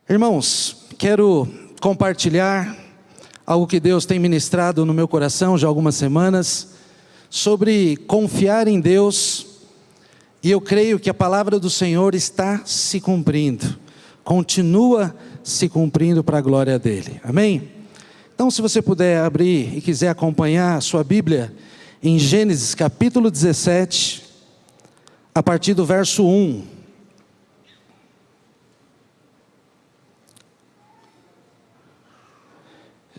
Irmãos, quero compartilhar algo que Deus tem ministrado no meu coração já há algumas semanas, sobre confiar em Deus, e eu creio que a palavra do Senhor está se cumprindo, continua se cumprindo para a glória dEle, amém? Então, se você puder abrir e quiser acompanhar a sua Bíblia, em Gênesis capítulo 17, a partir do verso 1.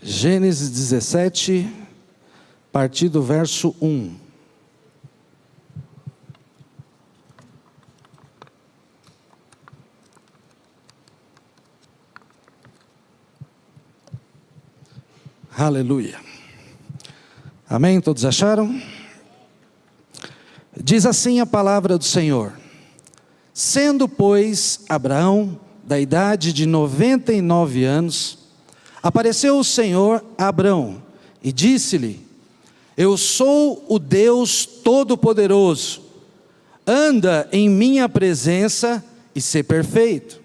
Gênesis 17, a partir do verso 1. Aleluia. Amém? Todos acharam? Diz assim a palavra do Senhor: sendo, pois, Abraão da idade de 99 anos, apareceu o Senhor a Abrão e disse-lhe: eu sou o Deus Todo-Poderoso, anda em minha presença e sê perfeito.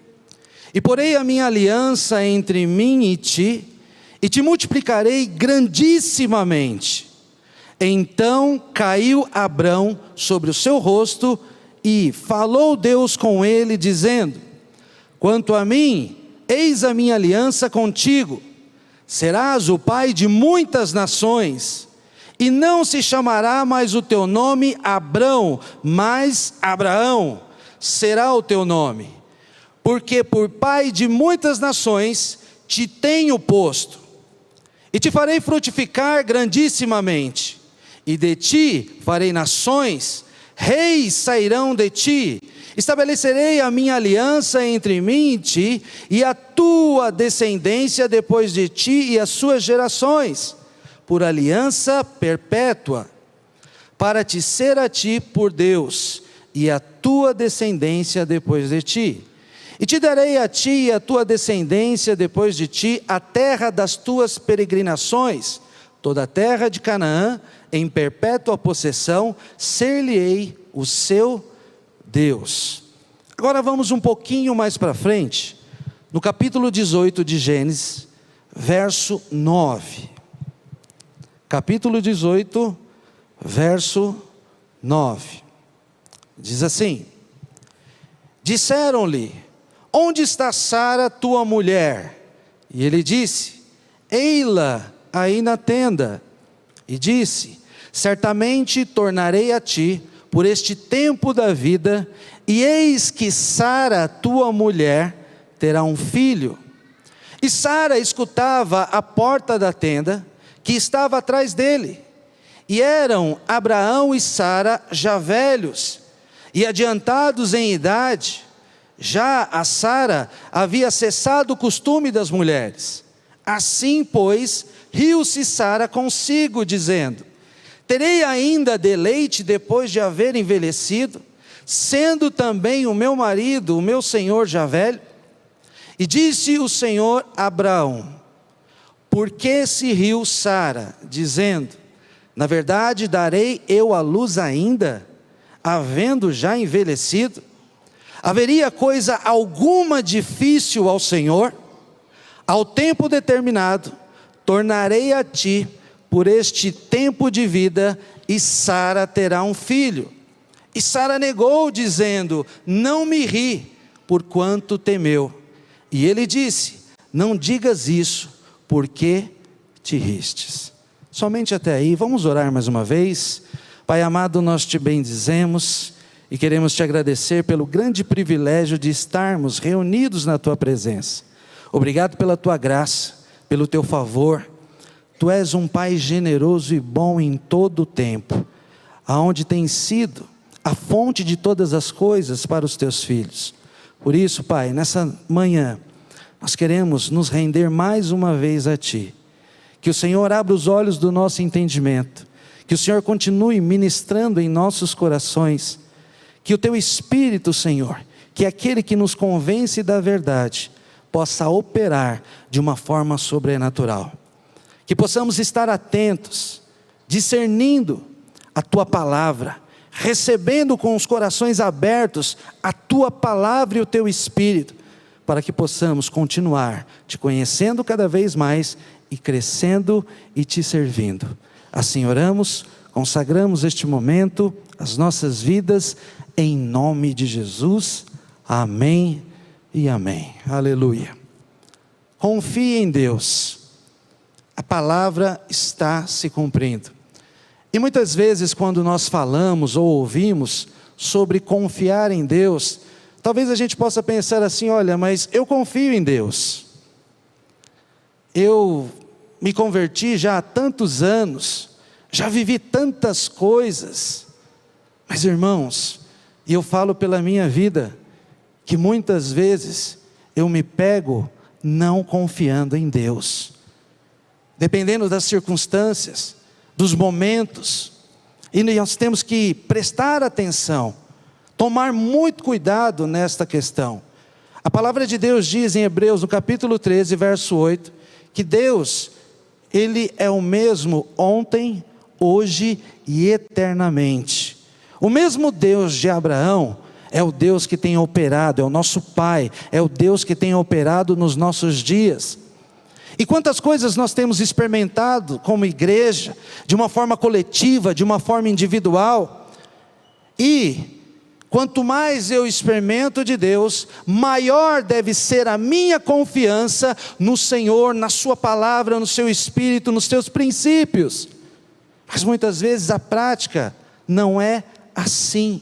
E porei a minha aliança entre mim e te multiplicarei grandissimamente. Então caiu Abrão sobre o seu rosto, e falou Deus com ele, dizendo: quanto a mim, eis a minha aliança contigo, serás o pai de muitas nações, e não se chamará mais o teu nome Abrão, mas Abraão será o teu nome, porque por pai de muitas nações te tenho posto, e te farei frutificar grandissimamente, e de ti farei nações, reis sairão de ti. Estabelecerei a minha aliança entre mim e ti, e a tua descendência depois de ti, e as suas gerações, por aliança perpétua, para te ser a ti por Deus, e a tua descendência depois de ti. E te darei a ti e a tua descendência depois de ti a terra das tuas peregrinações, toda a terra de Canaã, em perpétua possessão, ser-lhe-ei o seu Deus. Agora vamos um pouquinho mais para frente, no capítulo 18 de Gênesis, verso 9. Capítulo 18, verso 9. Diz assim: disseram-lhe: onde está Sara, tua mulher? E ele disse: ei-la aí na tenda. E disse: certamente tornarei a ti por este tempo da vida, e eis que Sara, tua mulher, terá um filho. E Sara escutava a porta da tenda, que estava atrás dele. E eram Abraão e Sara já velhos, e adiantados em idade. Já a Sara havia cessado o costume das mulheres. Assim, pois, riu-se Sara consigo, dizendo: terei ainda deleite depois de haver envelhecido, sendo também o meu marido, o meu senhor já velho? E disse o Senhor a Abraão: por que se riu Sara, dizendo: na verdade darei eu à luz ainda, havendo já envelhecido? Haveria coisa alguma difícil ao Senhor? Ao tempo determinado, tornarei a ti por este tempo de vida, e Sara terá um filho. E Sara negou, dizendo: não me ri, porquanto temeu. E ele disse: não digas isso, porque te ristes. Somente até aí. Vamos orar mais uma vez. Pai amado, nós te bendizemos e queremos te agradecer pelo grande privilégio de estarmos reunidos na tua presença. Obrigado pela tua graça, pelo teu favor. Tu és um Pai generoso e bom em todo o tempo, aonde tem sido a fonte de todas as coisas para os teus filhos. Por isso, Pai, nessa manhã, nós queremos nos render mais uma vez a Ti. Que o Senhor abra os olhos do nosso entendimento, que o Senhor continue ministrando em nossos corações, que o Teu Espírito, Senhor, que é aquele que nos convence da verdade, possa operar de uma forma sobrenatural. Que possamos estar atentos, discernindo a Tua palavra, recebendo com os corações abertos a Tua palavra e o Teu Espírito, para que possamos continuar te conhecendo cada vez mais e crescendo e te servindo. Assim oramos, consagramos este momento, as nossas vidas, em nome de Jesus. Amém e amém. Aleluia. Confie em Deus. A palavra está se cumprindo. E muitas vezes quando nós falamos ou ouvimos sobre confiar em Deus, talvez a gente possa pensar assim: olha, mas eu confio em Deus. Eu me converti já há tantos anos, já vivi tantas coisas. Mas irmãos, e eu falo pela minha vida, que muitas vezes eu me pego não confiando em Deus. Dependendo das circunstâncias, dos momentos, e nós temos que prestar atenção, tomar muito cuidado nesta questão. A palavra de Deus diz em Hebreus, no capítulo 13, verso 8, que Deus, Ele é o mesmo ontem, hoje e eternamente. O mesmo Deus de Abraão é o Deus que tem operado, é o nosso Pai, é o Deus que tem operado nos nossos dias. E quantas coisas nós temos experimentado como igreja, de uma forma coletiva, de uma forma individual. E quanto mais eu experimento de Deus, maior deve ser a minha confiança no Senhor, na sua palavra, no seu Espírito, nos seus princípios. Mas muitas vezes a prática não é assim.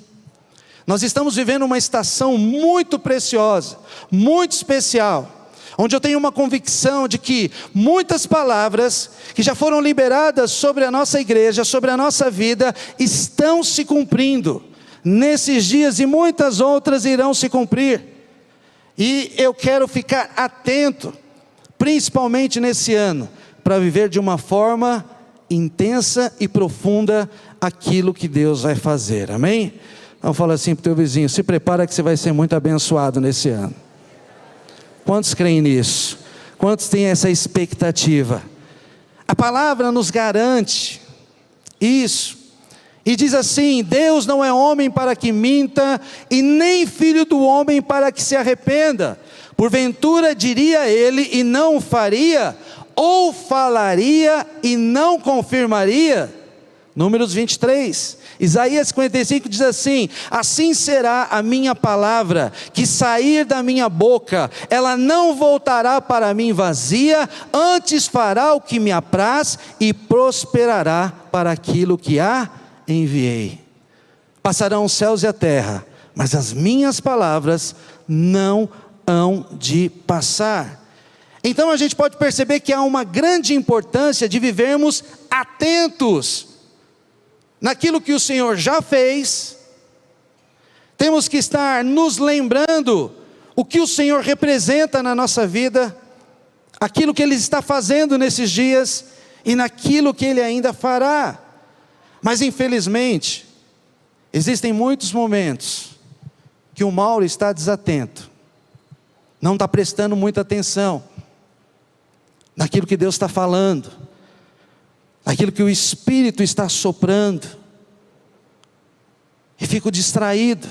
Nós estamos vivendo uma estação muito preciosa, muito especial, onde eu tenho uma convicção de que muitas palavras que já foram liberadas sobre a nossa igreja, sobre a nossa vida, estão se cumprindo nesses dias, e muitas outras irão se cumprir. E eu quero ficar atento, principalmente nesse ano, para viver de uma forma intensa e profunda aquilo que Deus vai fazer, amém? Então fala assim para o teu vizinho: se prepara que você vai ser muito abençoado nesse ano. Quantos creem nisso? Quantos têm essa expectativa? A palavra nos garante isso, e diz assim: Deus não é homem para que minta, e nem filho do homem para que se arrependa. Porventura diria ele e não faria, ou falaria e não confirmaria? Números 23, Isaías 55 diz assim: assim será a minha palavra que sair da minha boca, ela não voltará para mim vazia, antes fará o que me apraz e prosperará para aquilo que a enviei. Passarão os céus e a terra, mas as minhas palavras não hão de passar. Então a gente pode perceber que há uma grande importância de vivermos atentos naquilo que o Senhor já fez. Temos que estar nos lembrando o que o Senhor representa na nossa vida, aquilo que Ele está fazendo nesses dias, e naquilo que Ele ainda fará. Mas infelizmente, existem muitos momentos que o Mauro está desatento, não está prestando muita atenção naquilo que Deus está falando, naquilo que o Espírito está soprando, e fico distraído,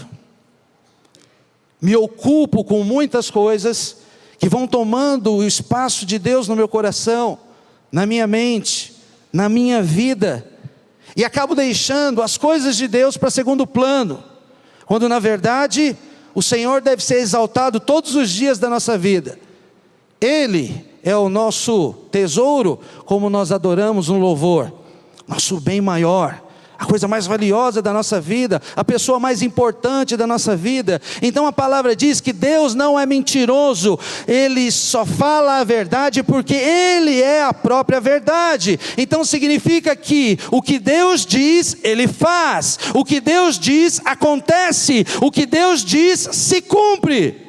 me ocupo com muitas coisas que vão tomando o espaço de Deus no meu coração, na minha mente, na minha vida, e acabo deixando as coisas de Deus para segundo plano, quando na verdade o Senhor deve ser exaltado todos os dias da nossa vida. Ele é o nosso tesouro, como nós adoramos no louvor, nosso bem maior, a coisa mais valiosa da nossa vida, a pessoa mais importante da nossa vida. Então a palavra diz que Deus não é mentiroso, Ele só fala a verdade porque Ele é a própria verdade. Então significa que o que Deus diz, Ele faz, o que Deus diz acontece, o que Deus diz se cumpre.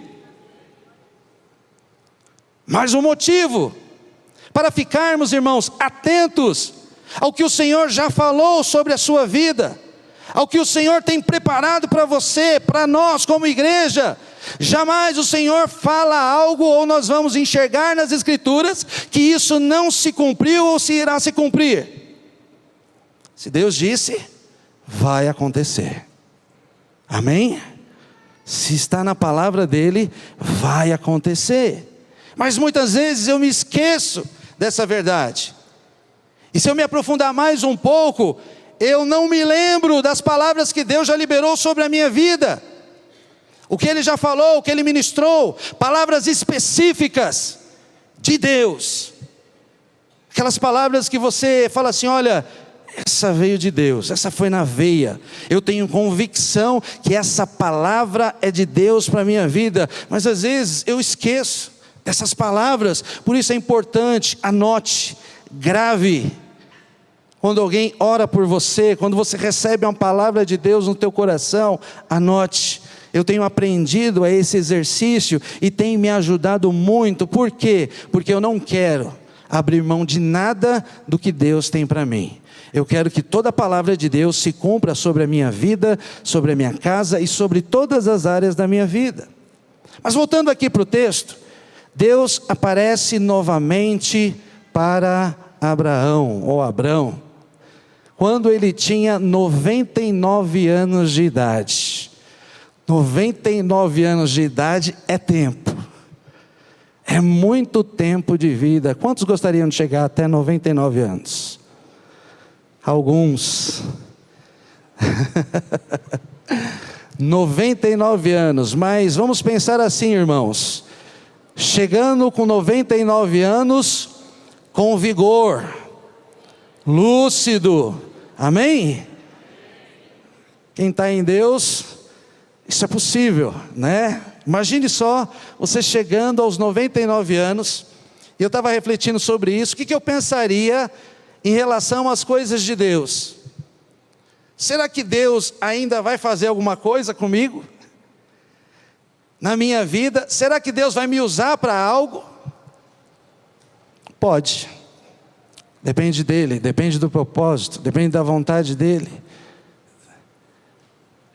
Mas o motivo para ficarmos, irmãos, atentos ao que o Senhor já falou sobre a sua vida, ao que o Senhor tem preparado para você, para nós como igreja. Jamais o Senhor fala algo, ou nós vamos enxergar nas Escrituras, que isso não se cumpriu ou se irá se cumprir. Se Deus disse, vai acontecer. Amém? Se está na palavra dele, vai acontecer. Mas muitas vezes eu me esqueço dessa verdade. E se eu me aprofundar mais um pouco, eu não me lembro das palavras que Deus já liberou sobre a minha vida. O que Ele já falou, o que Ele ministrou, palavras específicas de Deus. Aquelas palavras que você fala assim, olha, essa veio de Deus, essa foi na veia. Eu tenho convicção que essa palavra é de Deus para a minha vida. Mas às vezes eu esqueço dessas palavras. Por isso é importante, anote, grave. Quando alguém ora por você, quando você recebe uma palavra de Deus no teu coração, anote. Eu tenho aprendido a esse exercício e tem me ajudado muito. Por quê? Porque eu não quero abrir mão de nada do que Deus tem para mim. Eu quero que toda a palavra de Deus se cumpra sobre a minha vida, sobre a minha casa e sobre todas as áreas da minha vida. Mas voltando aqui para o texto, Deus aparece novamente para Abraão, ou Abrão, quando ele tinha 99 anos de idade. 99 anos de idade é tempo. É muito tempo de vida. Quantos gostariam de chegar até 99 anos? Alguns. 99 anos, mas vamos pensar assim, irmãos. Chegando com 99 anos, com vigor, lúcido, amém? Quem está em Deus, isso é possível, né? Imagine só, você chegando aos 99 anos, e eu estava refletindo sobre isso, o que eu pensaria em relação às coisas de Deus? Será que Deus ainda vai fazer alguma coisa comigo? Na minha vida? Será que Deus vai me usar para algo? Pode. Depende dele, depende do propósito, depende da vontade dele.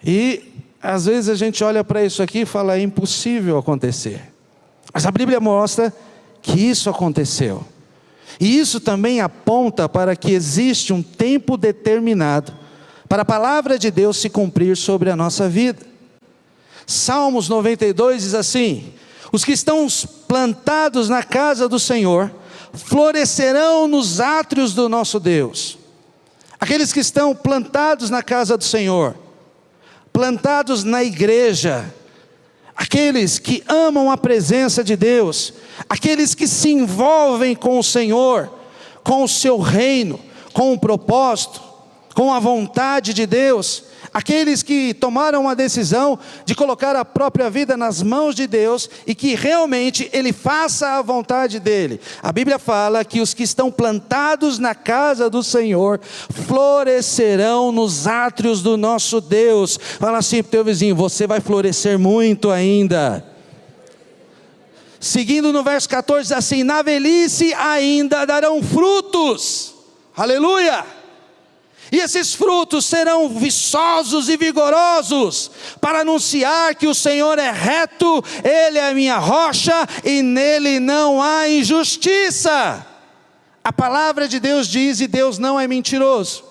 E às vezes a gente olha para isso aqui e fala, é impossível acontecer. Mas a Bíblia mostra que isso aconteceu. E isso também aponta para que existe um tempo determinado para a palavra de Deus se cumprir sobre a nossa vida. Salmos 92 diz assim: os que estão plantados na casa do Senhor florescerão nos átrios do nosso Deus. Aqueles que estão plantados na casa do Senhor, plantados na igreja, aqueles que amam a presença de Deus, aqueles que se envolvem com o Senhor, com o seu reino, com o propósito, com a vontade de Deus, aqueles que tomaram a decisão de colocar a própria vida nas mãos de Deus e que realmente Ele faça a vontade dEle. A Bíblia fala que os que estão plantados na casa do Senhor florescerão nos átrios do nosso Deus. Fala assim para o teu vizinho, você vai florescer muito ainda. Seguindo no verso 14 diz assim, na velhice ainda darão frutos. Aleluia! E esses frutos serão viçosos e vigorosos, para anunciar que o Senhor é reto, Ele é a minha rocha, e nele não há injustiça. A palavra de Deus diz, e Deus não é mentiroso.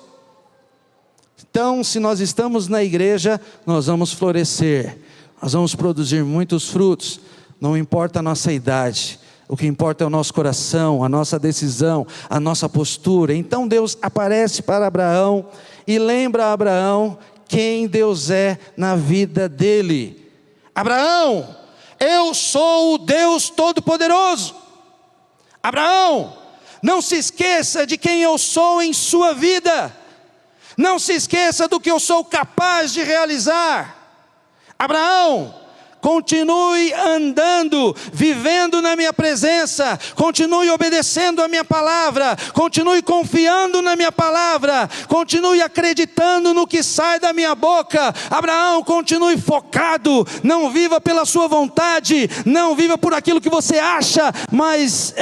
Então, se nós estamos na igreja, nós vamos florescer, nós vamos produzir muitos frutos, não importa a nossa idade. O que importa é o nosso coração, a nossa decisão, a nossa postura. Então Deus aparece para Abraão e lembra a Abraão quem Deus é na vida dele. Abraão, eu sou o Deus Todo-Poderoso. Abraão, não se esqueça de quem eu sou em sua vida. Não se esqueça do que eu sou capaz de realizar. Abraão, continue andando, vivendo na minha presença, continue obedecendo a minha palavra, continue confiando na minha palavra, continue acreditando no que sai da minha boca. Abraão, continue focado, não viva pela sua vontade, não viva por aquilo que você acha, mas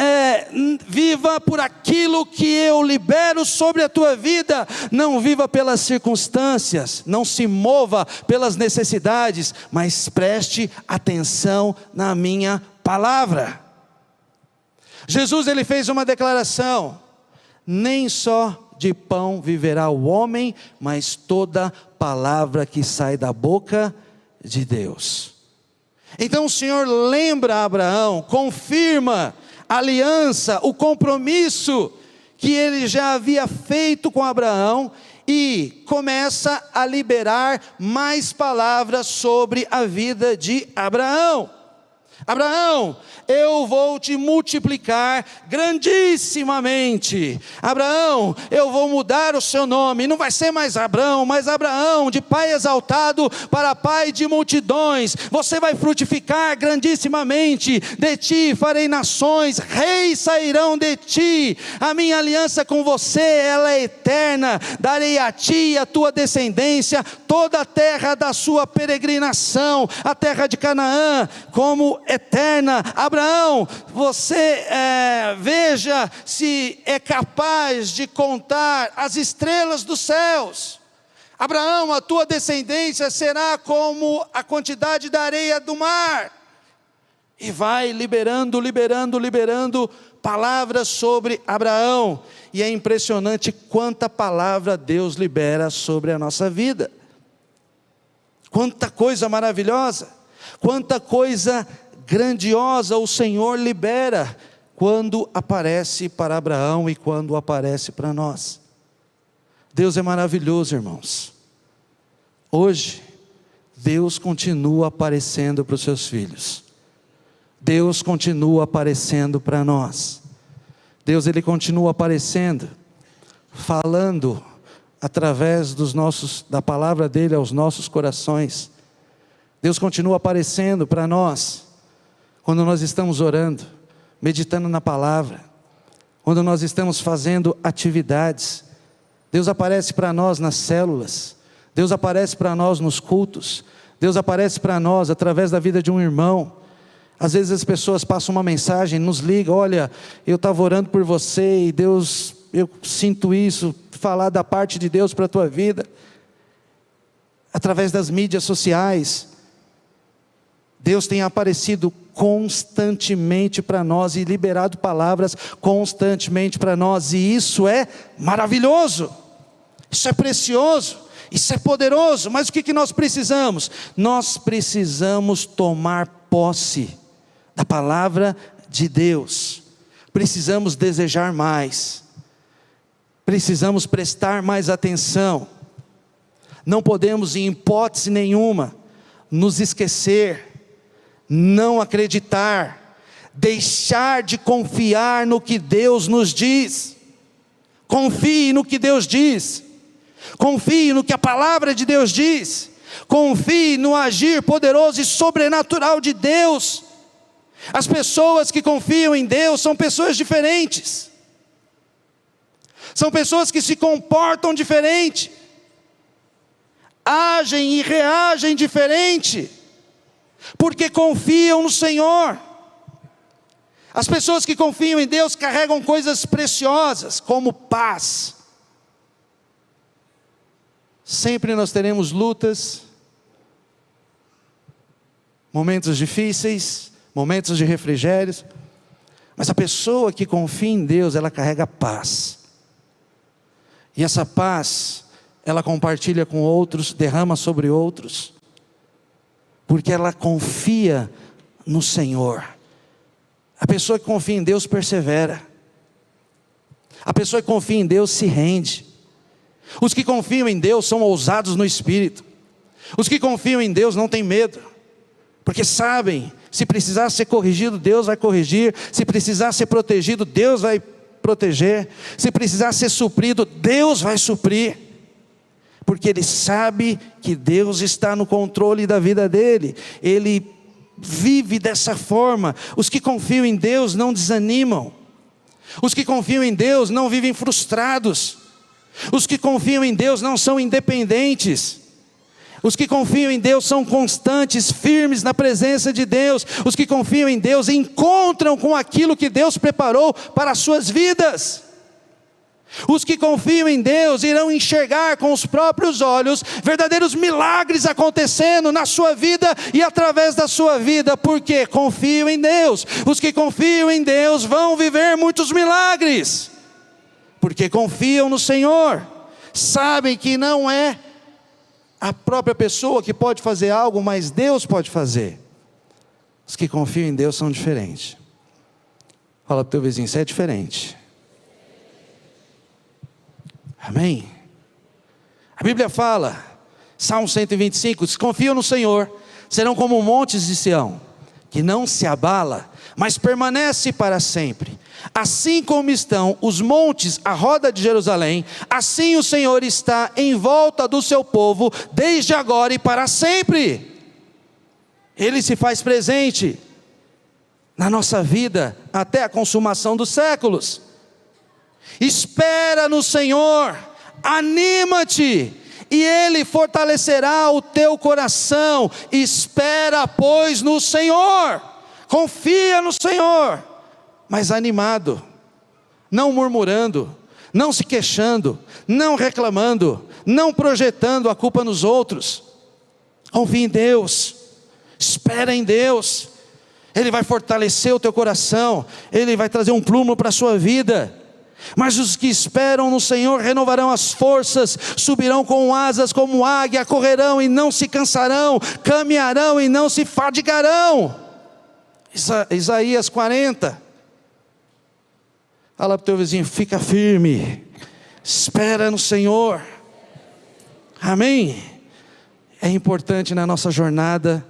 viva por aquilo que eu libero sobre a tua vida. Não viva pelas circunstâncias, não se mova pelas necessidades, mas preste atenção na minha palavra. Jesus, ele fez uma declaração: nem só de pão viverá o homem, mas toda palavra que sai da boca de Deus. Então o Senhor lembra a Abraão, confirma a aliança, o compromisso que ele já havia feito com Abraão, e começa a liberar mais palavras sobre a vida de Abraão. Abraão, eu vou te multiplicar grandissimamente. Abraão, eu vou mudar o seu nome, não vai ser mais Abrão, mas Abraão, de pai exaltado para pai de multidões. Você vai frutificar grandissimamente, de ti farei nações, reis sairão de ti. A minha aliança com você, ela é eterna. Darei a ti e a tua descendência toda a terra da sua peregrinação, a terra de Canaã, como eterna. Abraão, você veja se é capaz de contar as estrelas dos céus. Abraão, a tua descendência será como a quantidade da areia do mar. E vai liberando palavras sobre Abraão. E é impressionante quanta palavra Deus libera sobre a nossa vida. Quanta coisa maravilhosa, quanta coisa grandiosa o Senhor libera quando aparece para Abraão e quando aparece para nós. Deus é maravilhoso, irmãos. Hoje, Deus continua aparecendo para os seus filhos. Deus continua aparecendo para nós. Deus, Ele continua aparecendo, falando através da palavra dEle aos nossos corações. Deus continua aparecendo para nós, quando nós estamos orando, meditando na palavra, quando nós estamos fazendo atividades. Deus aparece para nós nas células, Deus aparece para nós nos cultos, Deus aparece para nós através da vida de um irmão. Às vezes as pessoas passam uma mensagem, nos ligam: olha, eu estava orando por você e Deus, eu sinto isso, falar da parte de Deus para a tua vida. Através das mídias sociais, Deus tem aparecido constantemente para nós e liberado palavras constantemente para nós, e isso é maravilhoso, isso é precioso, isso é poderoso. Mas o que nós precisamos? Nós precisamos tomar posse da palavra de Deus, precisamos desejar mais, precisamos prestar mais atenção. Não podemos em hipótese nenhuma nos esquecer, não acreditar, deixar de confiar no que Deus nos diz. Confie no que Deus diz, confie no que a palavra de Deus diz, confie no agir poderoso e sobrenatural de Deus. As pessoas que confiam em Deus são pessoas diferentes, são pessoas que se comportam diferente, agem e reagem diferente, porque confiam no Senhor. As pessoas que confiam em Deus carregam coisas preciosas, como paz. Sempre nós teremos lutas, momentos difíceis, momentos de refrigérios, mas a pessoa que confia em Deus, ela carrega paz, e essa paz, ela compartilha com outros, derrama sobre outros, porque ela confia no Senhor. A pessoa que confia em Deus persevera, a pessoa que confia em Deus se rende. Os que confiam em Deus são ousados no Espírito, os que confiam em Deus não têm medo, porque sabem, se precisar ser corrigido, Deus vai corrigir, se precisar ser protegido, Deus vai proteger, se precisar ser suprido, Deus vai suprir, porque ele sabe que Deus está no controle da vida dele, ele vive dessa forma. Os que confiam em Deus não desanimam, os que confiam em Deus não vivem frustrados, os que confiam em Deus não são independentes, os que confiam em Deus são constantes, firmes na presença de Deus. Os que confiam em Deus encontram com aquilo que Deus preparou para as suas vidas. Os que confiam em Deus irão enxergar com os próprios olhos verdadeiros milagres acontecendo na sua vida e através da sua vida, porque confiam em Deus. Os que confiam em Deus vão viver muitos milagres, porque confiam no Senhor, sabem que não é a própria pessoa que pode fazer algo, mas Deus pode fazer. Os que confiam em Deus são diferentes. Fala para o teu vizinho, você é diferente. Amém? A Bíblia fala, Salmo 125, se confiam no Senhor, serão como montes de Sião, que não se abala, mas permanece para sempre. Assim como estão os montes à roda de Jerusalém, assim o Senhor está em volta do seu povo, desde agora e para sempre. Ele se faz presente na nossa vida, até a consumação dos séculos. Espera no Senhor, anima-te, e Ele fortalecerá o teu coração. Espera, pois, no Senhor, confia no Senhor, mas animado, não murmurando, não se queixando, não reclamando, não projetando a culpa nos outros. Confia em Deus, espera em Deus, Ele vai fortalecer o teu coração, Ele vai trazer um prumo para a sua vida. Mas os que esperam no Senhor renovarão as forças, subirão com asas como águia, correrão e não se cansarão, caminharão e não se fadigarão. Isaías 40. Fala para o teu vizinho, fica firme, espera no Senhor. Amém? É importante na nossa jornada,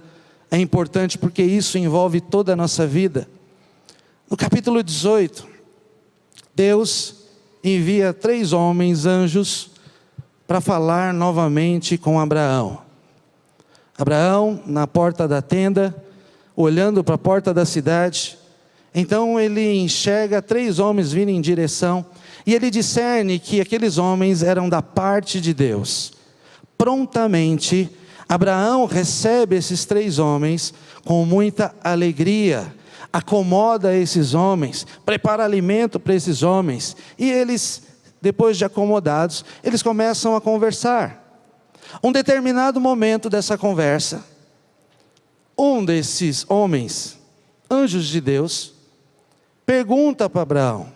é importante porque isso envolve toda a nossa vida. No capítulo 18, Deus envia 3 homens, anjos, para falar novamente com Abraão. Abraão, na porta da tenda, olhando para a porta da cidade, então ele enxerga 3 homens vindo em direção, e ele discerne que aqueles homens eram da parte de Deus. Prontamente, Abraão recebe esses 3 homens com muita alegria, acomoda esses homens, prepara alimento para esses homens, e eles, depois de acomodados, eles começam a conversar. Um determinado momento dessa conversa, um desses homens, anjos de Deus, pergunta para Abraão,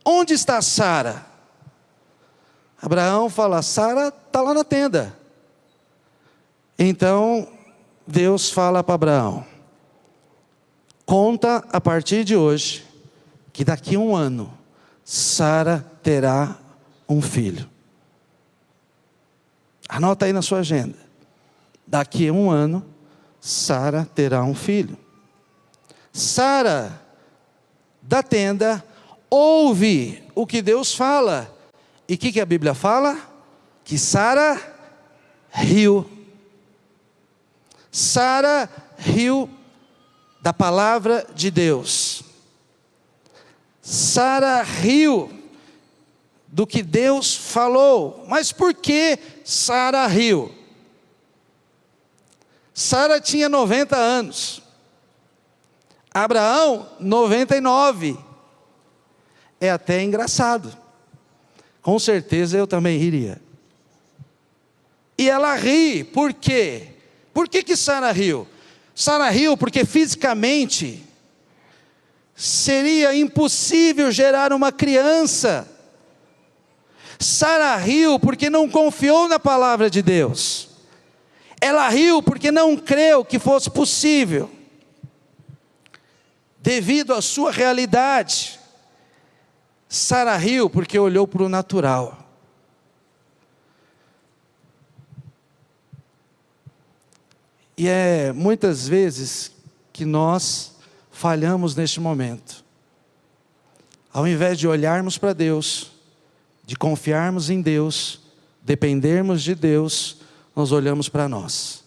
onde está Sara? Abraão fala, Sara está lá na tenda. Então, Deus fala para Abraão, conta a partir de hoje, que daqui a 1 ano, Sara terá um filho. Anota aí na sua agenda, daqui a 1 ano, Sara terá um filho. Sara, da tenda, ouve o que Deus fala, e o que a Bíblia fala? Que Sara riu. Sara riu da palavra de Deus. Sara riu do que Deus falou. Mas por que Sara riu? Sara tinha 90 anos. Abraão, 99. É até engraçado. Com certeza eu também riria. E ela ri, por quê? Por que Sara riu? Sara riu porque fisicamente seria impossível gerar uma criança. Sara riu porque não confiou na palavra de Deus. Ela riu porque não creu que fosse possível. Devido à sua realidade. Sara riu porque olhou para o natural. E é muitas vezes que nós falhamos neste momento. Ao invés de olharmos para Deus, de confiarmos em Deus, dependermos de Deus, nós olhamos para nós.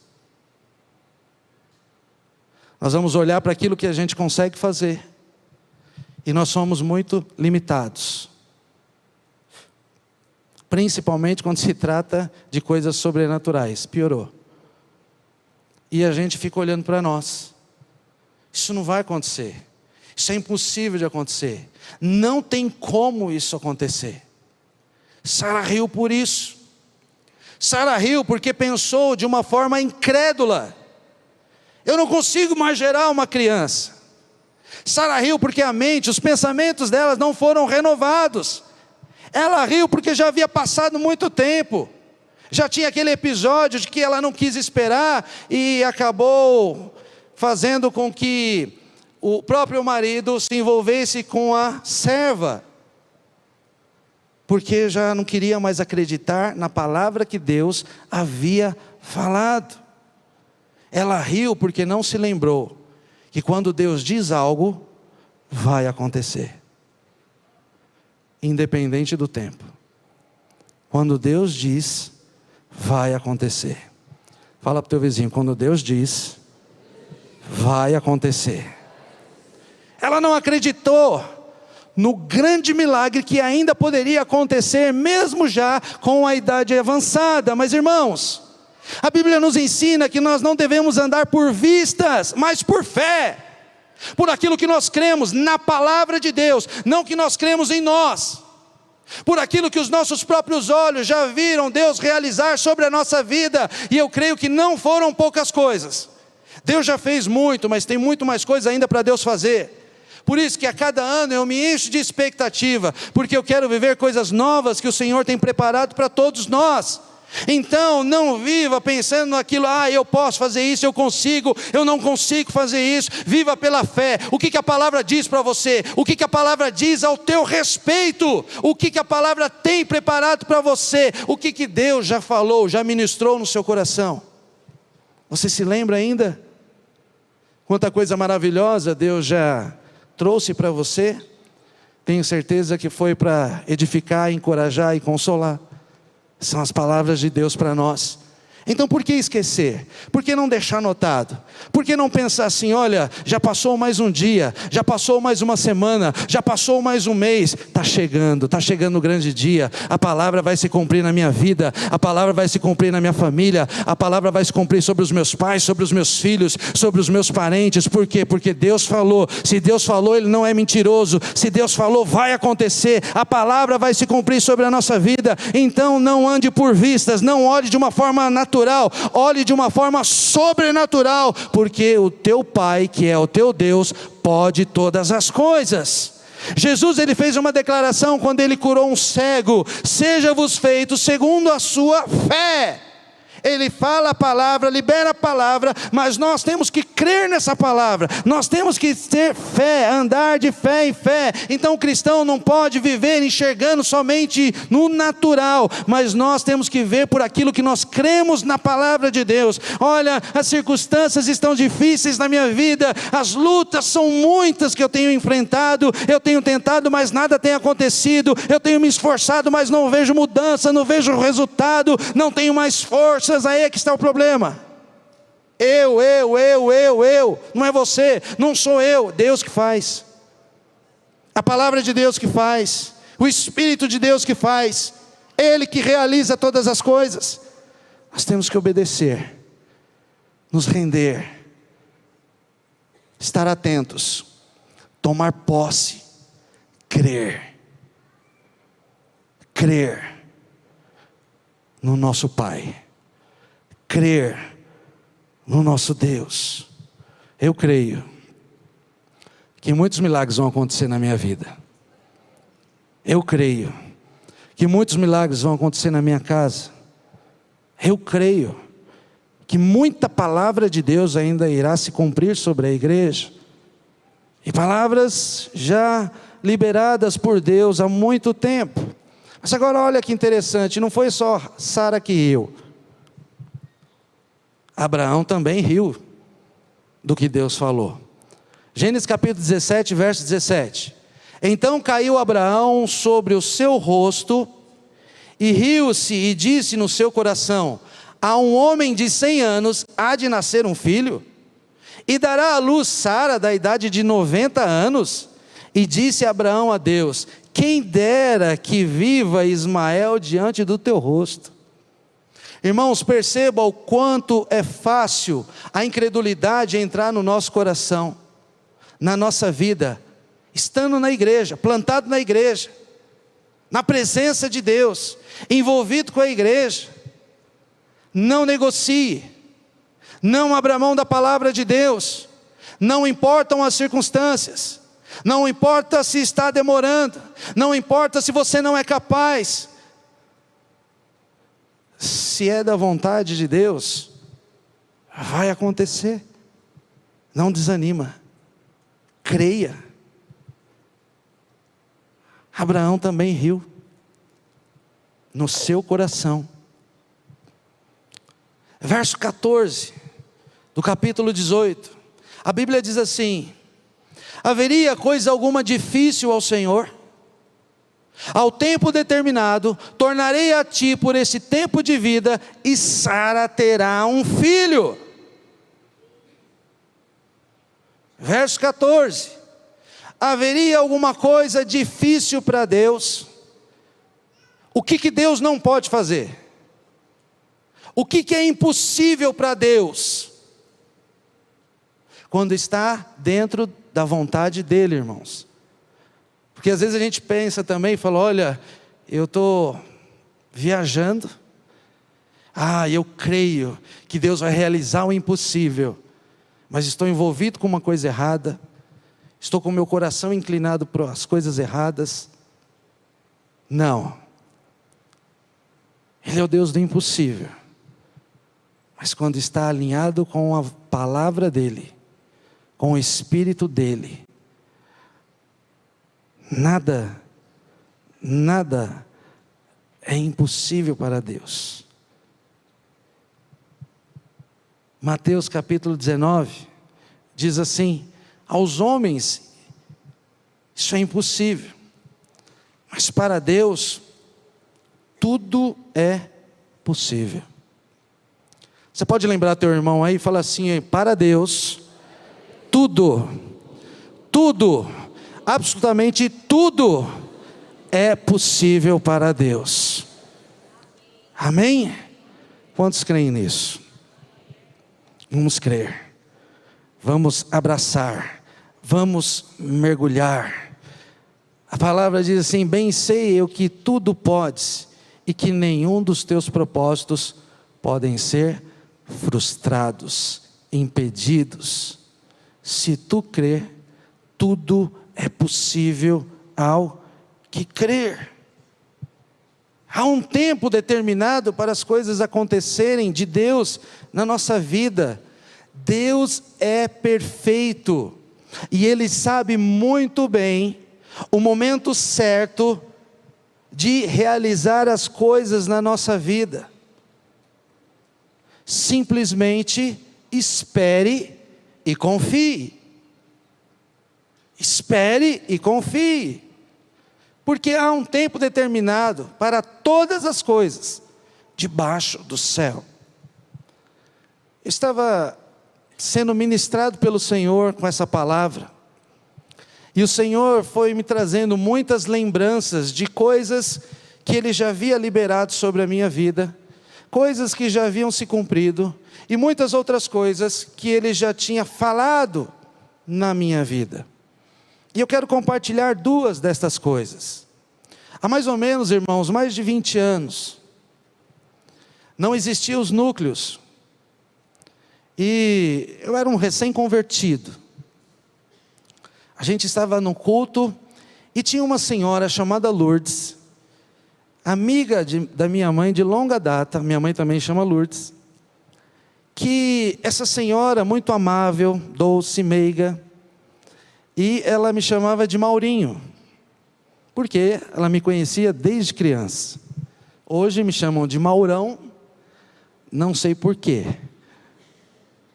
Nós vamos olhar para aquilo que a gente consegue fazer. E nós somos muito limitados. Principalmente quando se trata de coisas sobrenaturais. Piorou. E a gente fica olhando para nós. Isso não vai acontecer. Isso é impossível de acontecer. Não tem como isso acontecer. Sara riu por isso. Sara riu porque pensou de uma forma incrédula. Eu não consigo mais gerar uma criança. Sara riu porque a mente, os pensamentos delas não foram renovados. Ela riu porque já havia passado muito tempo. Já tinha aquele episódio de que ela não quis esperar e acabou fazendo com que o próprio marido se envolvesse com a serva, porque já não queria mais acreditar na palavra que Deus havia falado. Ela riu porque não se lembrou que quando Deus diz algo, vai acontecer, independente do tempo. Quando Deus diz, vai acontecer. Fala para o teu vizinho, quando Deus diz, vai acontecer. Ela não acreditou no grande milagre que ainda poderia acontecer, mesmo já com a idade avançada. Mas irmãos, a Bíblia nos ensina que nós não devemos andar por vistas, mas por fé, por aquilo que nós cremos na palavra de Deus, não que nós cremos em nós, por aquilo que os nossos próprios olhos já viram Deus realizar sobre a nossa vida, e eu creio que não foram poucas coisas. Deus já fez muito, mas tem muito mais coisa ainda para Deus fazer. Por isso que a cada ano eu me encho de expectativa, porque eu quero viver coisas novas que o Senhor tem preparado para todos nós. Então não viva pensando naquilo, eu posso fazer isso, eu consigo, eu não consigo fazer isso. Viva pela fé. O que a palavra diz para você? O que a palavra diz ao teu respeito? O que a palavra tem preparado para você? O que Deus já falou, já ministrou no seu coração? Você se lembra ainda? Quanta coisa maravilhosa Deus já trouxe para você? Tenho certeza que foi para edificar, encorajar e consolar. São as palavras de Deus para nós. Então por que esquecer? Por que não deixar anotado? Por que não pensar assim, olha, já passou mais um dia, já passou mais uma semana, já passou mais um mês, está chegando o grande dia, a palavra vai se cumprir na minha vida, a palavra vai se cumprir na minha família, a palavra vai se cumprir sobre os meus pais, sobre os meus filhos, sobre os meus parentes. Por quê? Porque Deus falou. Se Deus falou, Ele não é mentiroso. Se Deus falou, vai acontecer, a palavra vai se cumprir sobre a nossa vida. Então não ande por vistas, não olhe de uma forma natural, olhe de uma forma sobrenatural, porque o teu Pai, que é o teu Deus, pode todas as coisas. Jesus, ele fez uma declaração quando ele curou um cego: seja-vos feito segundo a sua fé. Ele fala a palavra, libera a palavra, mas nós temos que crer nessa palavra, nós temos que ter fé, andar de fé em fé. Então o cristão não pode viver enxergando somente no natural, mas nós temos que ver por aquilo que nós cremos na palavra de Deus. Olha, as circunstâncias estão difíceis na minha vida, as lutas são muitas que eu tenho enfrentado, eu tenho tentado, mas nada tem acontecido, eu tenho me esforçado, mas não vejo mudança, não vejo resultado, não tenho mais força. Aí é que está o problema. Eu, não é você, não sou eu, Deus que faz. A palavra de Deus que faz, o Espírito de Deus que faz, Ele que realiza todas as coisas. Nós temos que obedecer, nos render, estar atentos, tomar posse, crer no nosso Pai, crer no nosso Deus. Eu creio que muitos milagres vão acontecer na minha vida. Eu creio que muitos milagres vão acontecer na minha casa. Eu creio que muita palavra de Deus ainda irá se cumprir sobre a igreja. E palavras já liberadas por Deus há muito tempo. Mas agora olha que interessante, não foi só Sara que riu. Abraão também riu do que Deus falou. Gênesis capítulo 17, verso 17. Então caiu Abraão sobre o seu rosto, e riu-se, e disse no seu coração: a um homem de 100 anos há de nascer um filho? E dará à luz Sara da idade de 90 anos? E disse Abraão a Deus: quem dera que viva Ismael diante do teu rosto. Irmãos, perceba o quanto é fácil a incredulidade entrar no nosso coração, na nossa vida, estando na igreja, plantado na igreja, na presença de Deus, envolvido com a igreja. Não negocie, não abra mão da palavra de Deus, não importam as circunstâncias, não importa se está demorando, não importa se você não é capaz. Se é da vontade de Deus, vai acontecer. Não desanima. Creia. Abraão também riu. No seu coração. Verso 14, do capítulo 18. A Bíblia diz assim: haveria coisa alguma difícil ao Senhor? Ao tempo determinado, tornarei a ti por esse tempo de vida, e Sara terá um filho. Verso 14. Haveria alguma coisa difícil para Deus? O que Deus não pode fazer? O que é impossível para Deus? Quando está dentro da vontade dEle, irmãos. Porque às vezes a gente pensa também e fala: olha, eu estou viajando. Eu creio que Deus vai realizar o impossível. Mas estou envolvido com uma coisa errada. Estou com o meu coração inclinado para as coisas erradas. Não. Ele é o Deus do impossível. Mas quando está alinhado com a palavra dEle, com o Espírito dEle, nada é impossível para Deus. Mateus capítulo 19, diz assim: aos homens isso é impossível, mas para Deus tudo é possível. Você pode lembrar teu irmão aí e falar assim: para Deus, tudo, absolutamente tudo é possível para Deus. Amém? Quantos creem nisso? Vamos crer, vamos abraçar, vamos mergulhar. A palavra diz assim: bem sei eu que tudo podes, e que nenhum dos teus propósitos podem ser frustrados, impedidos. Se tu crer, tudo é possível ao que crer. Há um tempo determinado para as coisas acontecerem de Deus na nossa vida. Deus é perfeito e Ele sabe muito bem o momento certo de realizar as coisas na nossa vida. Simplesmente espere e confie. Espere e confie. Porque há um tempo determinado para todas as coisas debaixo do céu. Eu estava sendo ministrado pelo Senhor com essa palavra. E o Senhor foi me trazendo muitas lembranças de coisas que Ele já havia liberado sobre a minha vida, coisas que já haviam se cumprido, e muitas outras coisas que Ele já tinha falado na minha vida. E eu quero compartilhar duas destas coisas. Há mais ou menos, irmãos, mais de 20 anos, não existiam os núcleos, e eu era um recém-convertido. A gente estava no culto e tinha uma senhora chamada Lourdes, amiga da minha mãe de longa data, minha mãe também chama Lourdes, que essa senhora muito amável, doce, meiga, e ela me chamava de Maurinho, porque ela me conhecia desde criança. Hoje me chamam de Maurão, não sei porquê.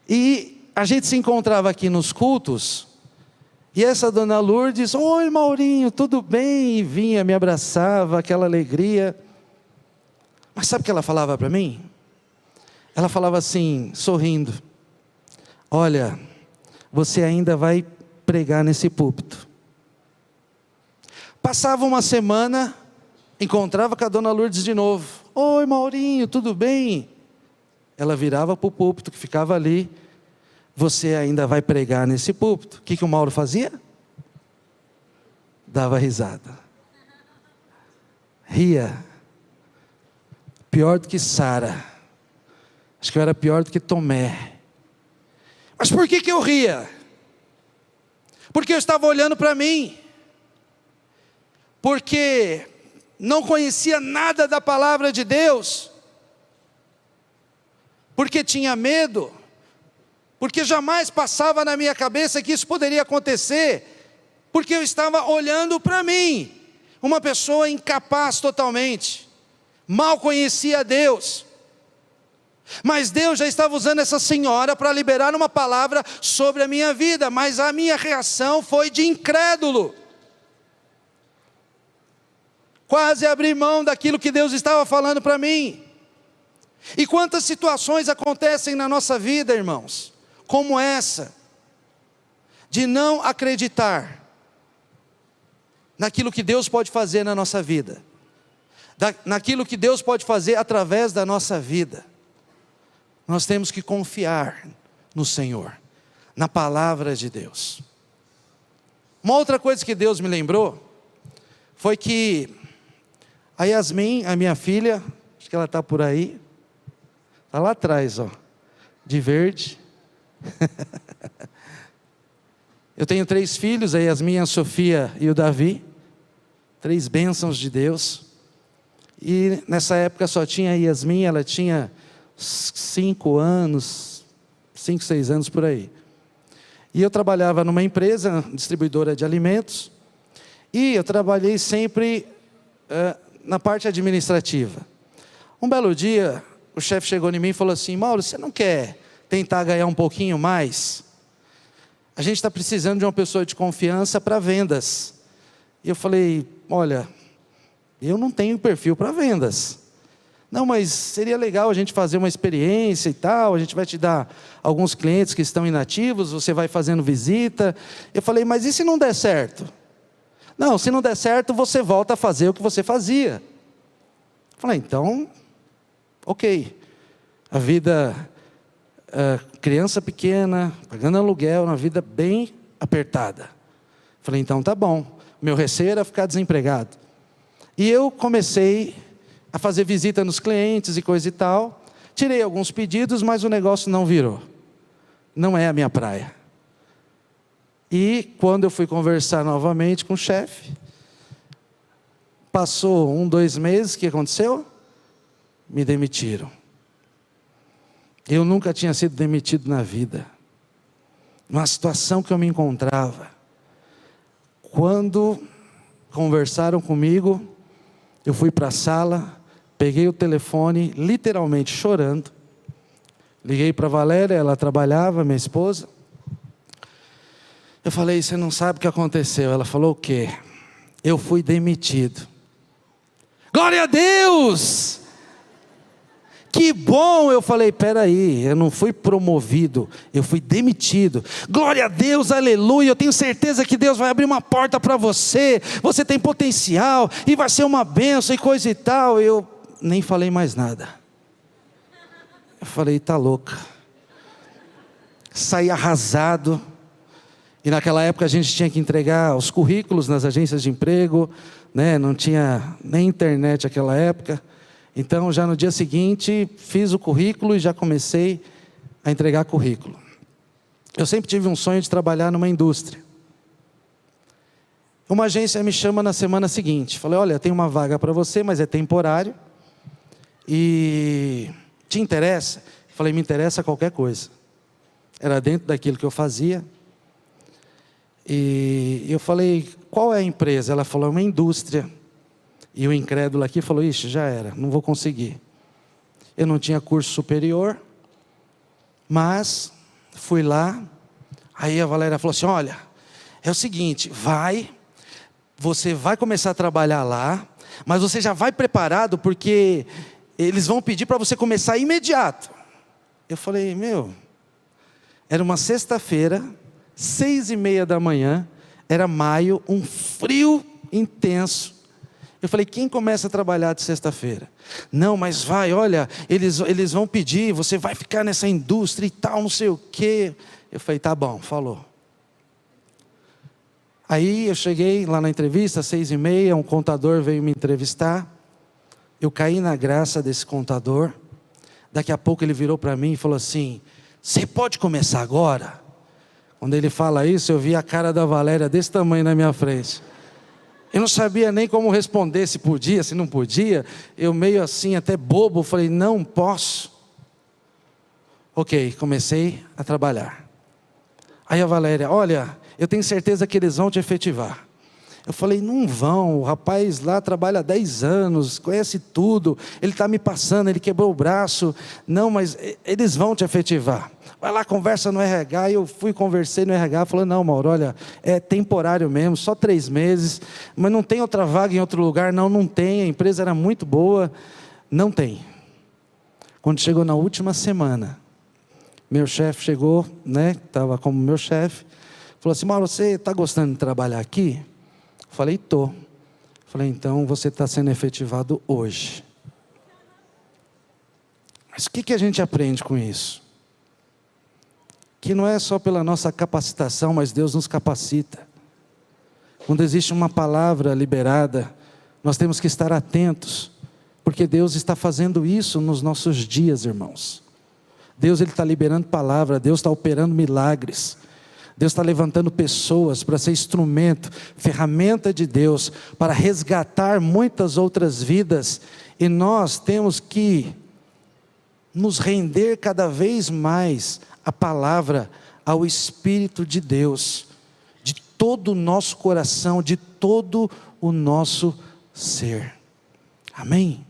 E a gente se encontrava aqui nos cultos, e essa dona Lourdes: oi Maurinho, tudo bem? E vinha, me abraçava, aquela alegria. Mas sabe o que ela falava para mim? Ela falava assim, sorrindo: olha, você ainda vai pregar nesse púlpito. Passava uma semana, encontrava com a dona Lourdes de novo: oi Maurinho, tudo bem? Ela virava para o púlpito que ficava ali: você ainda vai pregar nesse púlpito. O que o Mauro fazia? Dava risada, ria, pior do que Sara. Acho que eu era pior do que Tomé. Mas por que eu ria? Porque eu estava olhando para mim, porque não conhecia nada da palavra de Deus, porque tinha medo, porque jamais passava na minha cabeça que isso poderia acontecer, porque eu estava olhando para mim, uma pessoa incapaz totalmente, mal conhecia Deus, mas Deus já estava usando essa senhora para liberar uma palavra sobre a minha vida, mas a minha reação foi de incrédulo, quase abri mão daquilo que Deus estava falando para mim. E quantas situações acontecem na nossa vida, irmãos, como essa, de não acreditar naquilo que Deus pode fazer na nossa vida, naquilo que Deus pode fazer através da nossa vida. Nós temos que confiar no Senhor, na palavra de Deus. Uma outra coisa que Deus me lembrou, foi que a Yasmin, a minha filha, acho que ela está por aí, está lá atrás, ó, de verde. Eu tenho 3 filhos, a Yasmin, a Sofia e o Davi, 3 bênçãos de Deus. E nessa época só tinha a Yasmin, ela tinha 5 anos, 5, 6 anos por aí. E eu trabalhava numa empresa, distribuidora de alimentos, e eu trabalhei sempre na parte administrativa. Um belo dia, o chefe chegou em mim e falou assim: Mauro, você não quer tentar ganhar um pouquinho mais? A gente está precisando de uma pessoa de confiança para vendas. E eu falei: olha, eu não tenho perfil para vendas. Não, mas seria legal a gente fazer uma experiência e tal, a gente vai te dar alguns clientes que estão inativos, você vai fazendo visita. Eu falei: mas e se não der certo? Não, se não der certo, você volta a fazer o que você fazia. Eu falei: então, ok. A vida, criança pequena, pagando aluguel, uma vida bem apertada. Eu falei: então tá bom. Meu receio era ficar desempregado. E eu comecei a fazer visita nos clientes e coisa e tal. Tirei alguns pedidos, mas o negócio não virou. Não é a minha praia. E quando eu fui conversar novamente com o chefe, passou 1, 2 meses, o que aconteceu? Me demitiram. Eu nunca tinha sido demitido na vida. Numa situação que eu me encontrava. Quando conversaram comigo, eu fui para a sala, peguei o telefone, literalmente chorando. Liguei para a Valéria, ela trabalhava, minha esposa. Eu falei: você não sabe o que aconteceu. Ela falou: o quê? Eu fui demitido. Glória a Deus! Que bom! Eu falei: peraí, eu não fui promovido, eu fui demitido. Glória a Deus, aleluia! Eu tenho certeza que Deus vai abrir uma porta para você. Você tem potencial e vai ser uma bênção e coisa e tal. Eu nem falei mais nada. Eu falei: tá louca. Saí arrasado. E naquela época a gente tinha que entregar os currículos nas agências de emprego, né? Não tinha nem internet naquela época. Então já no dia seguinte fiz o currículo e já comecei a entregar currículo. Eu sempre tive um sonho de trabalhar numa indústria. Uma agência me chama na semana seguinte. Falei: olha, tem uma vaga para você, mas é temporário. E te interessa? Falei: me interessa qualquer coisa. Era dentro daquilo que eu fazia. E eu falei: qual é a empresa? Ela falou: é uma indústria. E o incrédulo aqui falou: ixi, já era, não vou conseguir. Eu não tinha curso superior, mas fui lá. Aí a Valéria falou assim: olha, é o seguinte, você vai começar a trabalhar lá, mas você já vai preparado, porque eles vão pedir para você começar imediato. Eu falei: era uma sexta-feira, 6:30 da manhã, era maio, um frio intenso. Eu falei: quem começa a trabalhar de sexta-feira? Não, mas olha, eles vão pedir, você vai ficar nessa indústria e tal, não sei o quê. Eu falei: tá bom, falou. Aí eu cheguei lá na entrevista, 6:30, um contador veio me entrevistar. Eu caí na graça desse contador. Daqui a pouco ele virou para mim e falou assim: você pode começar agora? Quando ele fala isso, eu vi a cara da Valéria desse tamanho na minha frente. Eu não sabia nem como responder, se podia, se não podia. Eu meio assim, até bobo, falei: não posso. Ok, comecei a trabalhar. Aí a Valéria, olha, eu tenho certeza que eles vão te efetivar. Eu falei, não vão, o rapaz lá trabalha há 10 anos, conhece tudo, ele está me passando, ele quebrou o braço. Não, mas eles vão te efetivar. Vai lá, conversa no RH. E eu conversei no RH, falou, não, Mauro, olha, é temporário mesmo, só 3 meses, mas não tem outra vaga em outro lugar? Não, não tem, a empresa era muito boa, não tem. Quando chegou na última semana, meu chefe chegou, estava como meu chefe, falou assim, Mauro, você está gostando de trabalhar aqui? Falei, estou. Falei, então você está sendo efetivado hoje. Mas o que a gente aprende com isso? Que não é só pela nossa capacitação, mas Deus nos capacita. Quando existe uma palavra liberada, nós temos que estar atentos, porque Deus está fazendo isso nos nossos dias, irmãos. Deus está liberando palavra, Deus está operando milagres. Deus está levantando pessoas para ser instrumento, ferramenta de Deus, para resgatar muitas outras vidas. E nós temos que nos render cada vez mais à palavra, ao Espírito de Deus, de todo o nosso coração, de todo o nosso ser. Amém?